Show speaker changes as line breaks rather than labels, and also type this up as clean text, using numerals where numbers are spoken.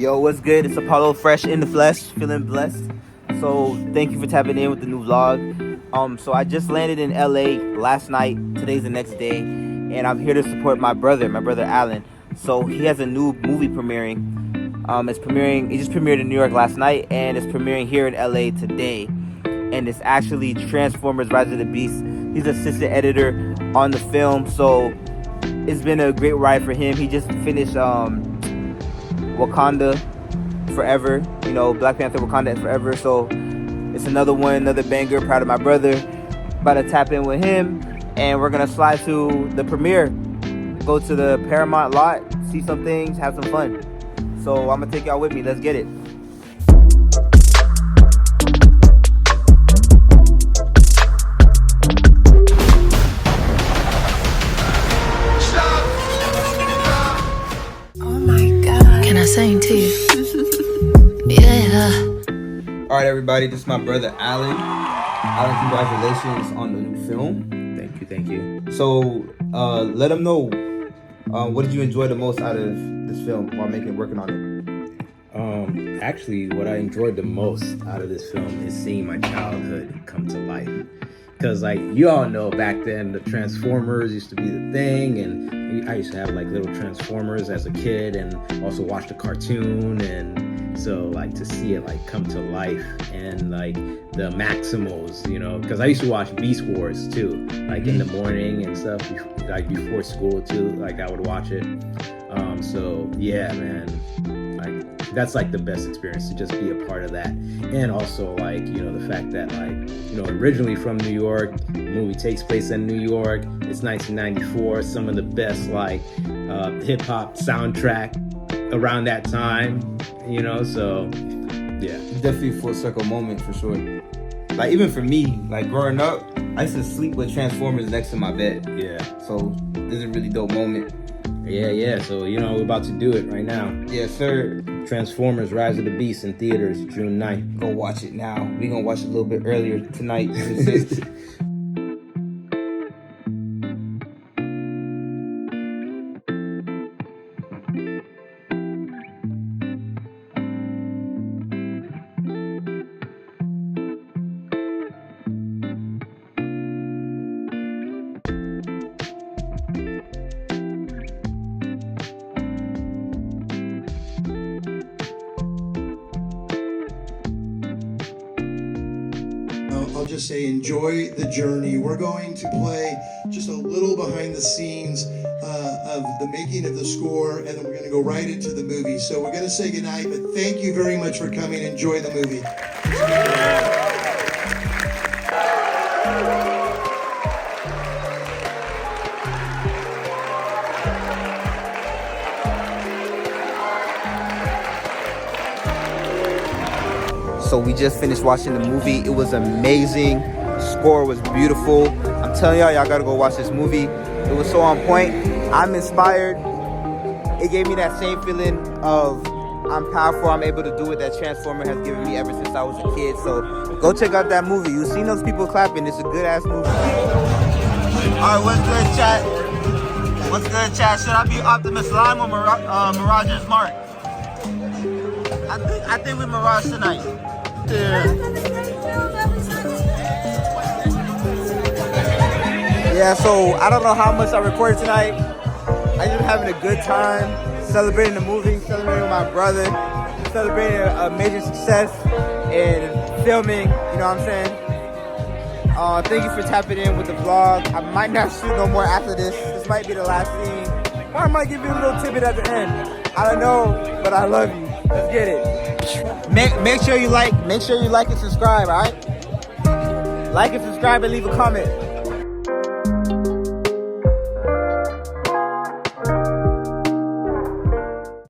Yo, what's good? It's Apollo Fresh in the flesh, feeling blessed. So thank you for tapping in with the new vlog. So I just landed in LA last night. Today's the next day, and I'm here to support my brother Alan. So he has a new movie premiering. It just premiered in New York last night, and it's premiering here in LA today. And it's actually Transformers: Rise of the Beast. He's assistant editor on the film, so it's been a great ride for him. He just finished Wakanda Forever, Black Panther Wakanda Forever. So it's another banger. Proud of my brother. About to tap in with him, and we're gonna slide to the premiere. Go to the Paramount lot, see some things, have some fun. So I'm gonna take y'all with me. Let's get it.
Sing to you. Yeah.
All right, everybody. This is my brother Alan. Alan, congratulations on the new film.
Thank you.
So, let them know what did you enjoy the most out of this film while working on it.
Actually, what I enjoyed the most out of this film is seeing my childhood come to life. Because, you all know, back then, the Transformers used to be the thing, and I used to have, little Transformers as a kid, and also watch the cartoon, and so, to see it, come to life, and, the Maximals, because I used to watch Beast Wars, too, in the morning and stuff, before school, too, I would watch it. So, yeah, man, that's the best experience to just be a part of that. And also the fact that originally from New York, the movie takes place in New York. It's 1994, some of the best hip hop soundtrack around that time, so yeah.
Definitely a full circle moment for sure. Even for me, growing up, I used to sleep with Transformers next to my bed.
Yeah.
So this is a really dope moment.
Yeah. So, we're about to do it right now.
Yes, sir.
Transformers: Rise of the Beast in theaters June 9th.
Go watch it now. We're going to watch it a little bit earlier tonight.
I'll just say enjoy the journey. We're going to play just a little behind the scenes of the making of the score, and then we're going to go right into the movie. So we're going to say goodnight, but thank you very much for coming. Enjoy the movie.
So we just finished watching the movie. It was amazing. Score was beautiful. I'm telling y'all gotta go watch this movie. It was so on point. I'm inspired. It gave me that same feeling of I'm powerful, I'm able to do what that Transformer has given me ever since I was a kid. So go check out that movie. You've seen those people clapping. It's a good ass movie. Alright, what's good, chat? What's good, chat? Should I be Optimus Prime or Mirage's Mark? I think we're Mirage tonight. Yeah, so I don't know how much I recorded tonight. I just been having a good time, celebrating the movie, celebrating with my brother, celebrating a major success and filming, you know what I'm saying? Thank you for tapping in with the vlog. I might not shoot no more after this. This might be the last scene. Or I might give you a little tidbit at the end. I don't know, but I love you. Let's get it. Make sure you like and subscribe, alright? Like and subscribe and leave a comment.